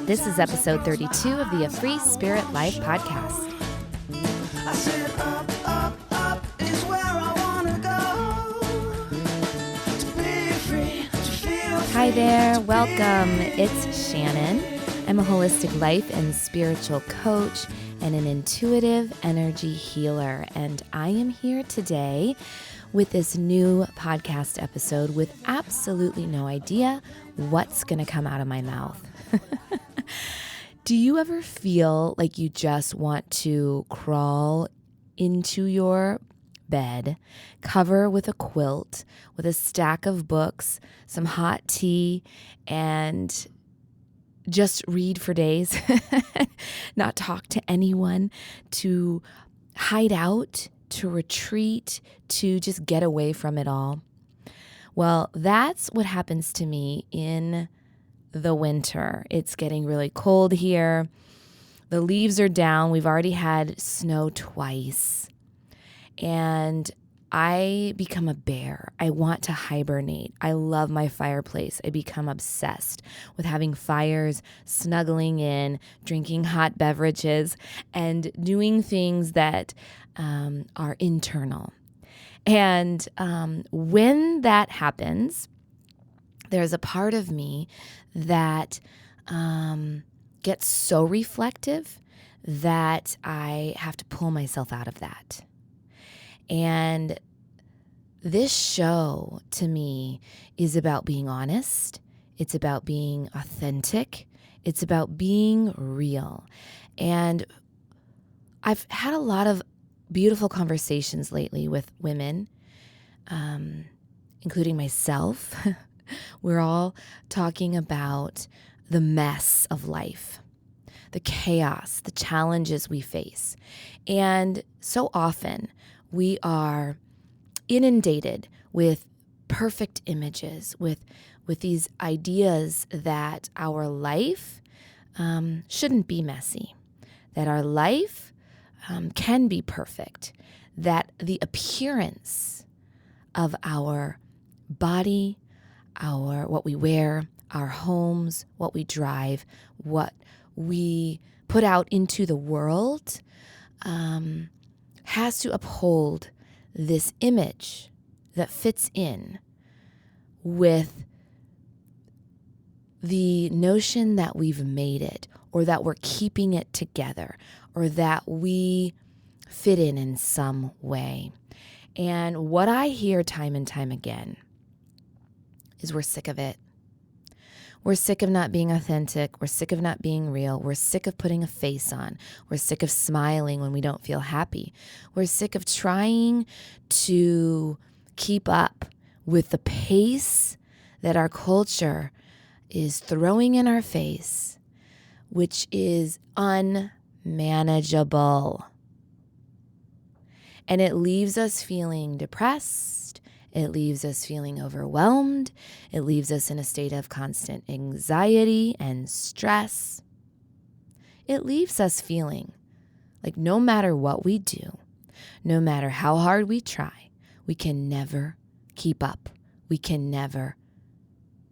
This is episode 32 of the A Free Spirit Life podcast. I said up is where I wanna go. To be free, to feel free. Hi there, welcome. It's Shannon. I'm a holistic life and spiritual coach and an intuitive energy healer. And I am here today with this new podcast episode with absolutely no idea what's going to come out of my mouth. Do you ever feel like you just want to crawl into your bed, cover with a quilt, with a stack of books, some hot tea, and just read for days, not talk to anyone, to hide out, to retreat, to just get away from it all? Well, that's what happens to me in the winter. It's getting really cold here. The leaves are down. We've already had snow twice. And I become a bear. I want to hibernate. I love my fireplace. I become obsessed with having fires, snuggling in, drinking hot beverages, and doing things that are internal. And when that happens, there's a part of me that gets so reflective that I have to pull myself out of that. And this show, to me, is about being honest. It's about being authentic. It's about being real. And I've had a lot of beautiful conversations lately with women, including myself. We're all talking about the mess of life, the chaos, the challenges we face. And so often we are inundated with perfect images, with these ideas that our life shouldn't be messy, that our life can be perfect, that the appearance of our body, what we wear, our homes, what we drive, what we put out into the world has to uphold this image that fits in with the notion that we've made it, or that we're keeping it together, or that we fit in some way. And what I hear time and time again is we're sick of it. We're sick of not being authentic. We're sick of not being real. We're sick of putting a face on. We're sick of smiling when we don't feel happy. We're sick of trying to keep up with the pace that our culture is throwing in our face, which is unmanageable. And it leaves us feeling depressed. It leaves us feeling overwhelmed. It leaves us in a state of constant anxiety and stress. It leaves us feeling like no matter what we do, no matter how hard we try, we can never keep up. We can never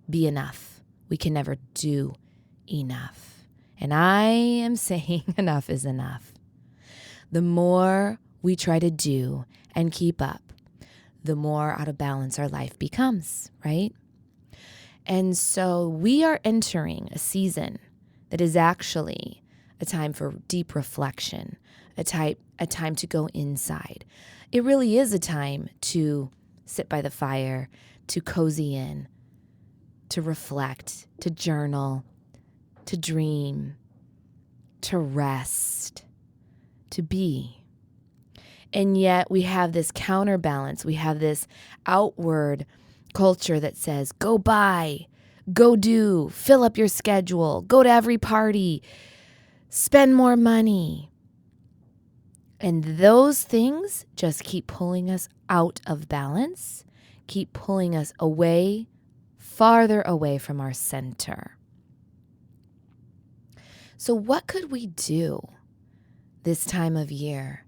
be enough. We can never do enough. And I am saying enough is enough. The more we try to do and keep up, the more out of balance our life becomes, right? And so we are entering a season that is actually a time for deep reflection, a time to go inside. It really is a time to sit by the fire, to cozy in, to reflect, to journal, to dream, to rest, to be. And yet we have this counterbalance. We have this outward culture that says, go buy, go do, fill up your schedule, go to every party, spend more money. And those things just keep pulling us out of balance, keep pulling us away, farther away from our center. So what could we do this time of year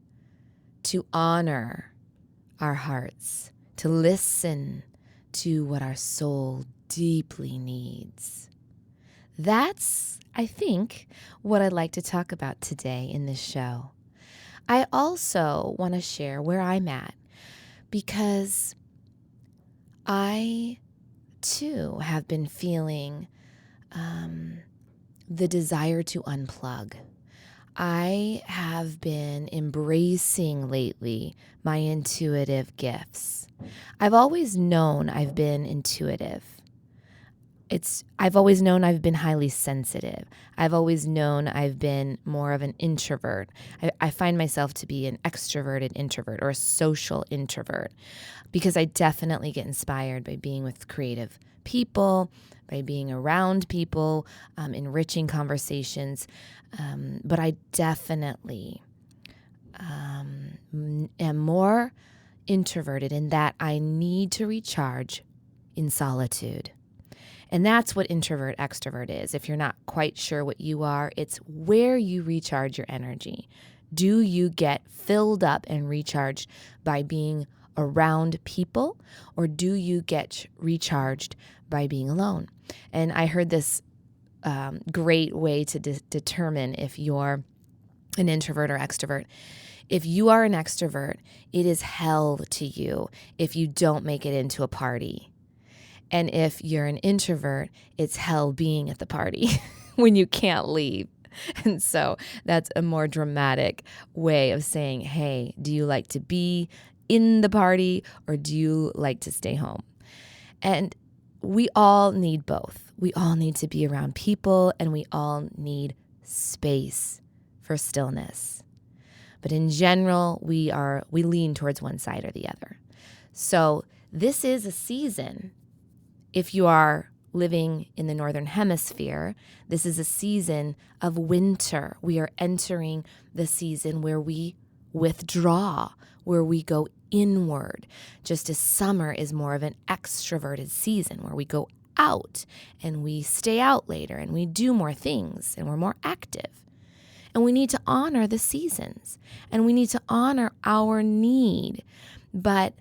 to honor our hearts, to listen to what our soul deeply needs? that's, I think, what I'd like to talk about today in this show. I also want to share where I'm at because I, too, have been feeling the desire to unplug. I have been embracing lately my intuitive gifts. I've always known I've been intuitive. I've always known I've been highly sensitive. I've always known I've been more of an introvert. I find myself to be an extroverted introvert or a social introvert because I definitely get inspired by being with creative people, by being around people, enriching conversations. But I definitely am more introverted in that I need to recharge in solitude. And that's what introvert extrovert is. If you're not quite sure what you are, it's where you recharge your energy. Do you get filled up and recharged by being around people, or do you get recharged by being alone? And I heard this great way to determine if you're an introvert or extrovert. If you are an extrovert, it is hell to you if you don't make it into a party. And if you're an introvert, it's hell being at the party when you can't leave. And so that's a more dramatic way of saying, hey, do you like to be in the party or do you like to stay home? And we all need both. We all need to be around people and we all need space for stillness. But in general, we lean towards one side or the other. So this is a season. If you are living in the Northern Hemisphere, this is a season of winter. We are entering the season where we withdraw, where we go inward, just as summer is more of an extroverted season where we go out and we stay out later and we do more things and we're more active. And we need to honor the seasons and we need to honor our need. But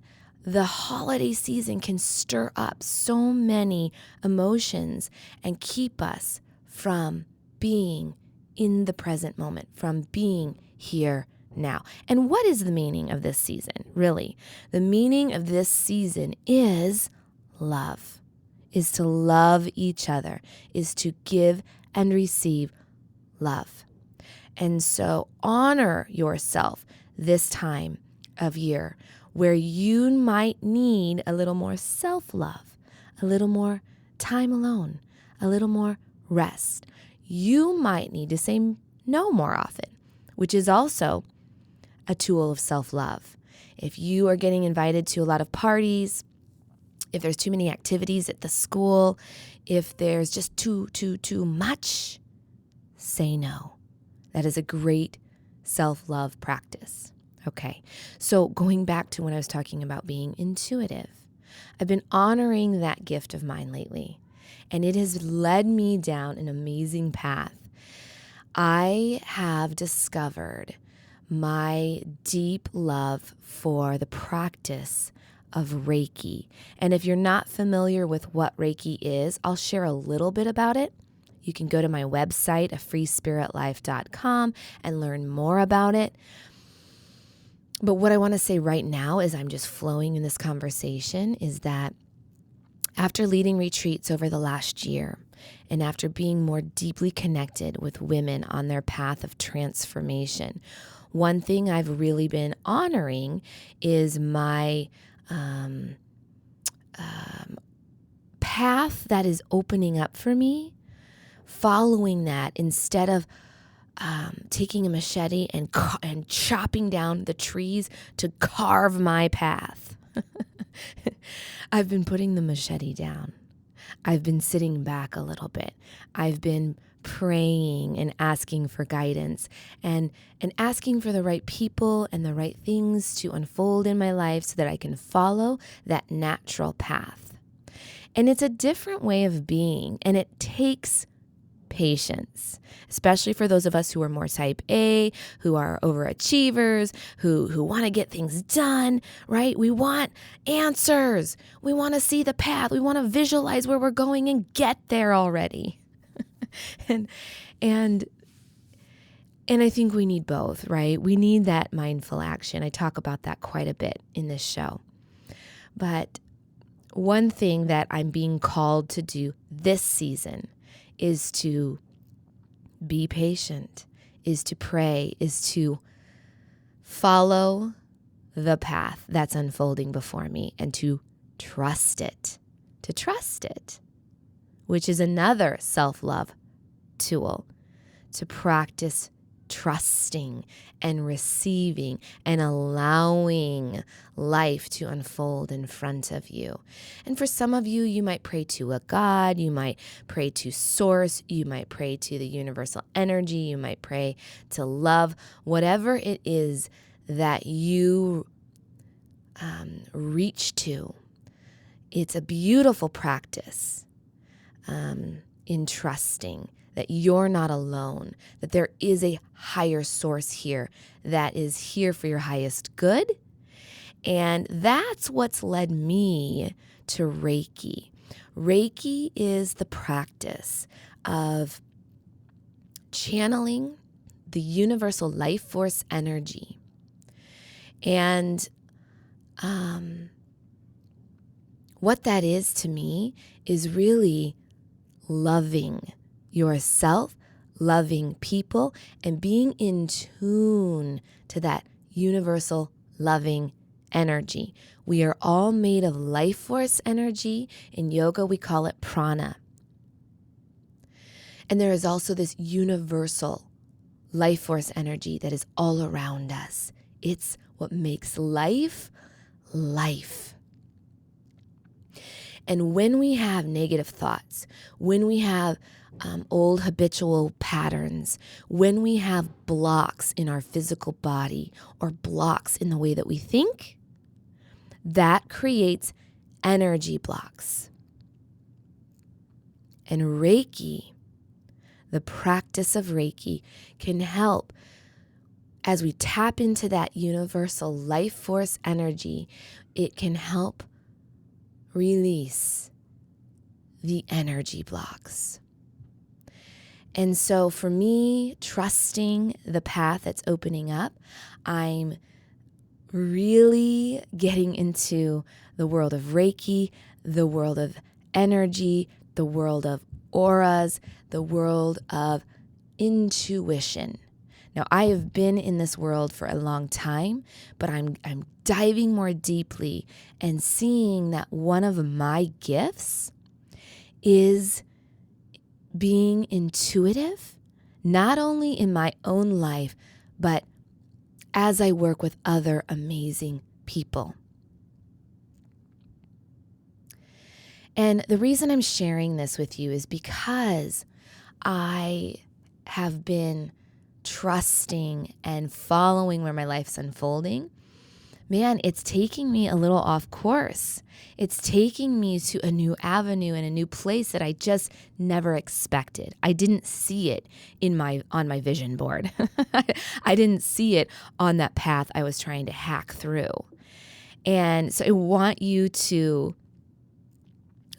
the holiday season can stir up so many emotions and keep us from being in the present moment, from being here now. And what is the meaning of this season, really? The meaning of this season is love, is to love each other, is to give and receive love. And so honor yourself this time of year where you might need a little more self-love, a little more time alone, a little more rest. You might need to say no more often, which is also a tool of self-love. If you are getting invited to a lot of parties, if there's too many activities at the school, if there's just too much, say no. That is a great self-love practice. Okay, so going back to when I was talking about being intuitive, I've been honoring that gift of mine lately, and it has led me down an amazing path. I have discovered my deep love for the practice of Reiki. And if you're not familiar with what Reiki is, I'll share a little bit about it. You can go to my website, afreespiritlife.com, and learn more about it. But what I want to say right now as I'm just flowing in this conversation is that after leading retreats over the last year and after being more deeply connected with women on their path of transformation, one thing I've really been honoring is my path that is opening up for me, following that instead of taking a machete and chopping down the trees to carve my path. I've been putting the machete down. I've been sitting back a little bit. I've been praying and asking for guidance and asking for the right people and the right things to unfold in my life so that I can follow that natural path. And it's a different way of being, and it takes patience, especially for those of us who are more type A, who are overachievers, who want to get things done, right? We want answers. We want to see the path. We want to visualize where we're going and get there already. and and and I think we need both, right? We need that mindful action. I talk about that quite a bit in this show. But one thing that I'm being called to do this season is to be patient, is to pray, is to follow the path that's unfolding before me and to trust it, which is another self-love tool, to practice trusting and receiving and allowing life to unfold in front of you. And for some of you, you might pray to a God, you might pray to source, you might pray to the universal energy, you might pray to love, whatever it is that you reach to. It's a beautiful practice in trusting that you're not alone, that there is a higher source here that is here for your highest good. And that's what's led me to Reiki. Reiki is the practice of channeling the universal life force energy. And what that is to me is really loving yourself, loving people, and being in tune to that universal loving energy. We are all made of life force energy. In yoga, we call it prana. And there is also this universal life force energy that is all around us. It's what makes life, life. And when we have negative thoughts, when we have old habitual patterns, when we have blocks in our physical body or blocks in the way that we think, that creates energy blocks. And Reiki, the practice of Reiki, can help as we tap into that universal life force energy. It can help release the energy blocks. And so for me, trusting the path that's opening up, I'm really getting into the world of Reiki, the world of energy, the world of auras, the world of intuition. Now, I have been in this world for a long time, but I'm diving more deeply and seeing that one of my gifts is being intuitive, not only in my own life, but as I work with other amazing people. And the reason I'm sharing this with you is because I have been trusting and following where my life's unfolding. Man, it's taking me a little off course. It's taking me to a new avenue and a new place that I just never expected. I didn't see it on my vision board. I didn't see it on that path I was trying to hack through. And so I want you to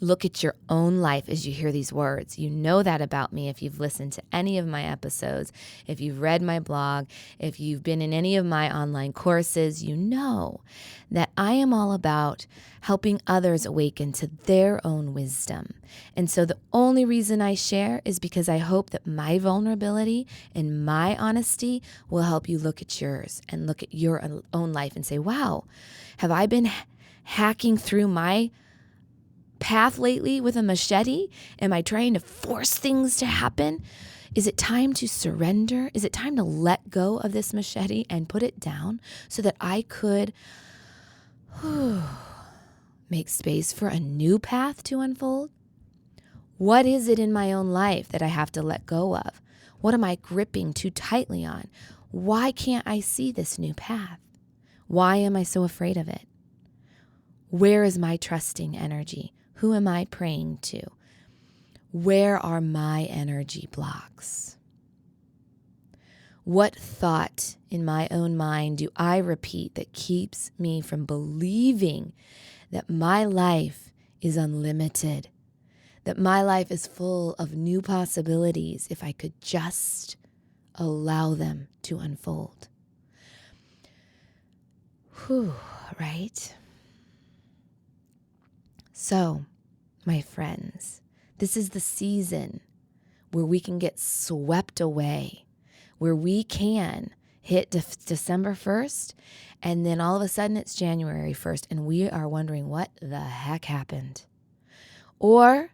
look at your own life as you hear these words. You know that about me if you've listened to any of my episodes, if you've read my blog, if you've been in any of my online courses, you know that I am all about helping others awaken to their own wisdom. And so the only reason I share is because I hope that my vulnerability and my honesty will help you look at yours and look at your own life and say, wow, have I been hacking through my path lately with a machete? Am I trying to force things to happen? Is it time to surrender? Is it time to let go of this machete and put it down so that I could make space for a new path to unfold? What is it in my own life that I have to let go of? What am I gripping too tightly on? Why can't I see this new path? Why am I so afraid of it? Where is my trusting energy? Who am I praying to? Where are my energy blocks? What thought in my own mind do I repeat that keeps me from believing that my life is unlimited, that my life is full of new possibilities if I could just allow them to unfold. Whew, right? So, my friends, this is the season where we can get swept away, where we can hit December 1st, and then all of a sudden it's January 1st, and we are wondering what the heck happened. Or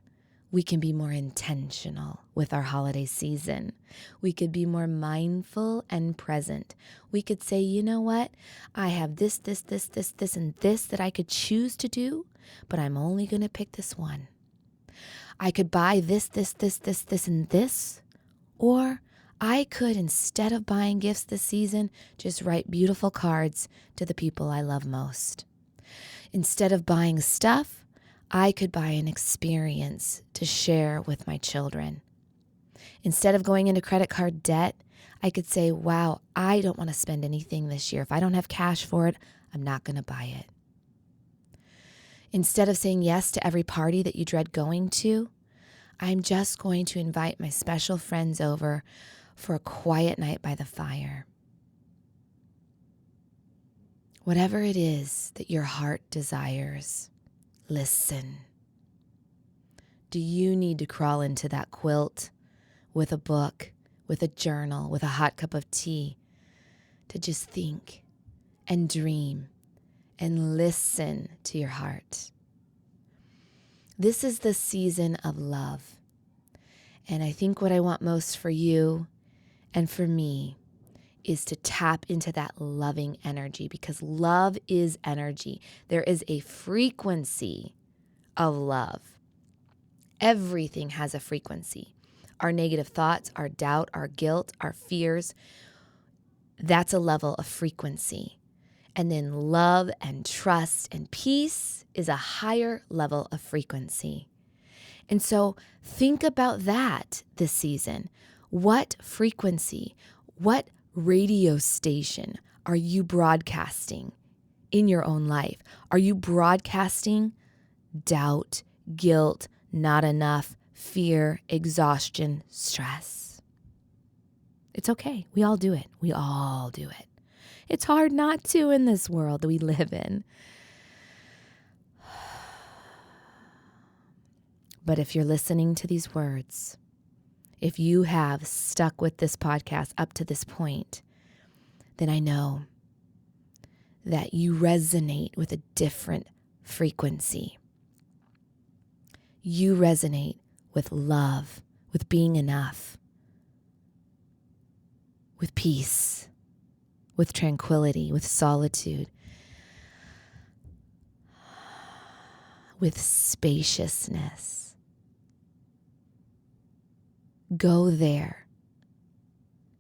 we can be more intentional with our holiday season. We could be more mindful and present. We could say, you know what? I have this, and this that I could choose to do, but I'm only going to pick this one. I could buy this, and this, or I could, instead of buying gifts this season, just write beautiful cards to the people I love most. Instead of buying stuff, I could buy an experience to share with my children. Instead of going into credit card debt, I could say, wow, I don't want to spend anything this year. If I don't have cash for it, I'm not going to buy it. Instead of saying yes to every party that you dread going to, I'm just going to invite my special friends over for a quiet night by the fire. Whatever it is that your heart desires, listen. Do you need to crawl into that quilt with a book, with a journal, with a hot cup of tea to just think and dream and listen to your heart? This is the season of love. And I think what I want most for you and for me is to tap into that loving energy, because love is energy. There is a frequency of love. Everything has a frequency. Our negative thoughts, our doubt, our guilt, our fears, that's a level of frequency. And then love and trust and peace is a higher level of frequency. And so think about that this season. What frequency, what radio station are you broadcasting in your own life? Are you broadcasting doubt, guilt, not enough, fear, exhaustion, stress? It's okay. We all do it. We all do it. It's hard not to in this world that we live in. But if you're listening to these words, if you have stuck with this podcast up to this point, then I know that you resonate with a different frequency. You resonate with love, with being enough, with peace, with tranquility, with solitude, with spaciousness. Go there.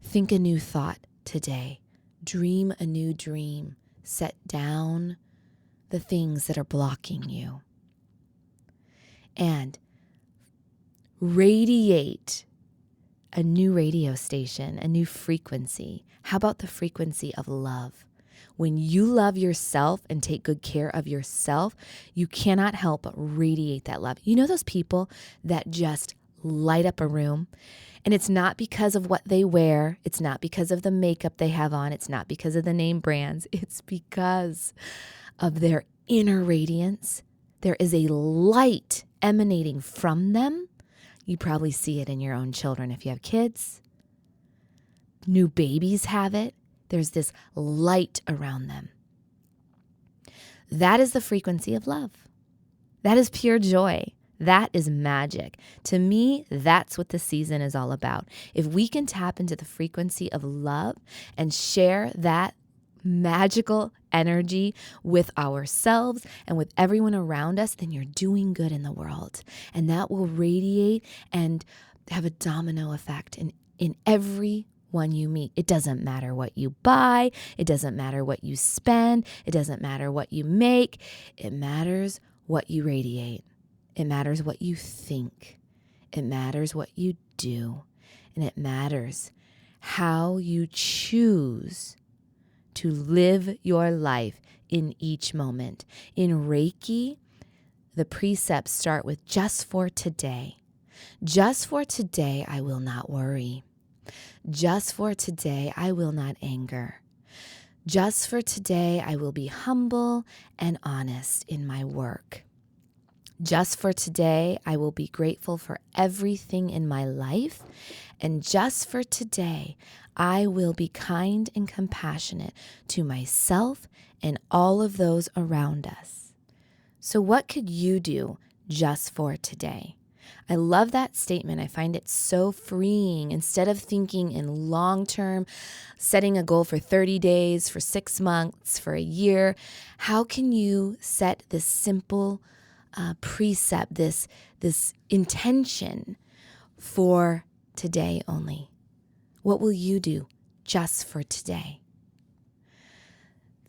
Think a new thought today. Dream a new dream. Set down the things that are blocking you. And radiate a new radio station, a new frequency. How about the frequency of love? When you love yourself and take good care of yourself, you cannot help but radiate that love. You know those people that just light up a room? And it's not because of what they wear. It's not because of the makeup they have on. It's not because of the name brands. It's because of their inner radiance. There is a light emanating from them. You probably see it in your own children if you have kids. New babies have it. There's this light around them. That is the frequency of love. That is pure joy. That is magic. To me, that's what the season is all about. If we can tap into the frequency of love and share that magical energy with ourselves and with everyone around us, then you're doing good in the world. And that will radiate and have a domino effect in everyone you meet. It doesn't matter what you buy. It doesn't matter what you spend. It doesn't matter what you make. It matters what you radiate. It matters what you think. It matters what you do. And it matters how you choose to live your life in each moment. In Reiki, the precepts start with just for today. Just for today, I will not worry. Just for today, I will not anger. Just for today, I will be humble and honest in my work. Just for today, I will be grateful for everything in my life. And just for today, I will be kind and compassionate to myself and all of those around us. So what could you do just for today? I love that statement. I find it so freeing. Instead of thinking in long term, setting a goal for 30 days, for 6 months, for a year, how can you set this simple precept, this intention for today only? What will you do just for today?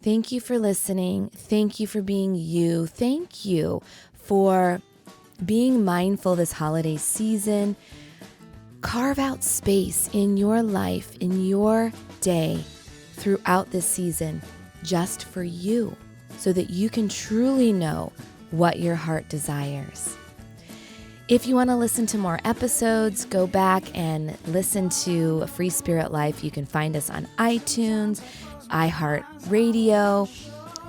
Thank you for listening. Thank you for being you. Thank you for being mindful this holiday season. Carve out space in your life, in your day, throughout this season, just for you, so that you can truly know what your heart desires. If you want to listen to more episodes, go back and listen to A Free Spirit Life. You can find us on iTunes, iHeartRadio,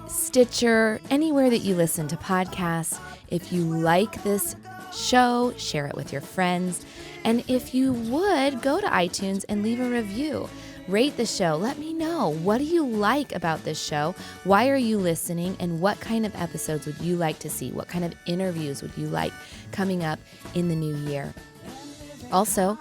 Stitcher, anywhere that you listen to podcasts. If you like this show, share it with your friends. And if you would, go to iTunes and leave a review. Rate the show. Let me know. What do you like about this show? Why are you listening? And what kind of episodes would you like to see? What kind of interviews would you like coming up in the new year? Also,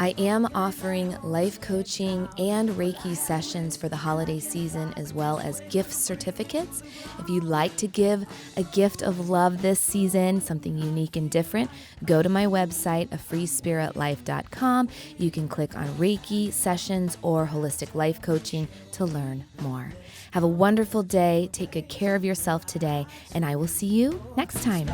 I am offering life coaching and Reiki sessions for the holiday season, as well as gift certificates. If you'd like to give a gift of love this season, something unique and different, go to my website, afreespiritlife.com. You can click on Reiki sessions or holistic life coaching to learn more. Have a wonderful day. Take good care of yourself today, and I will see you next time.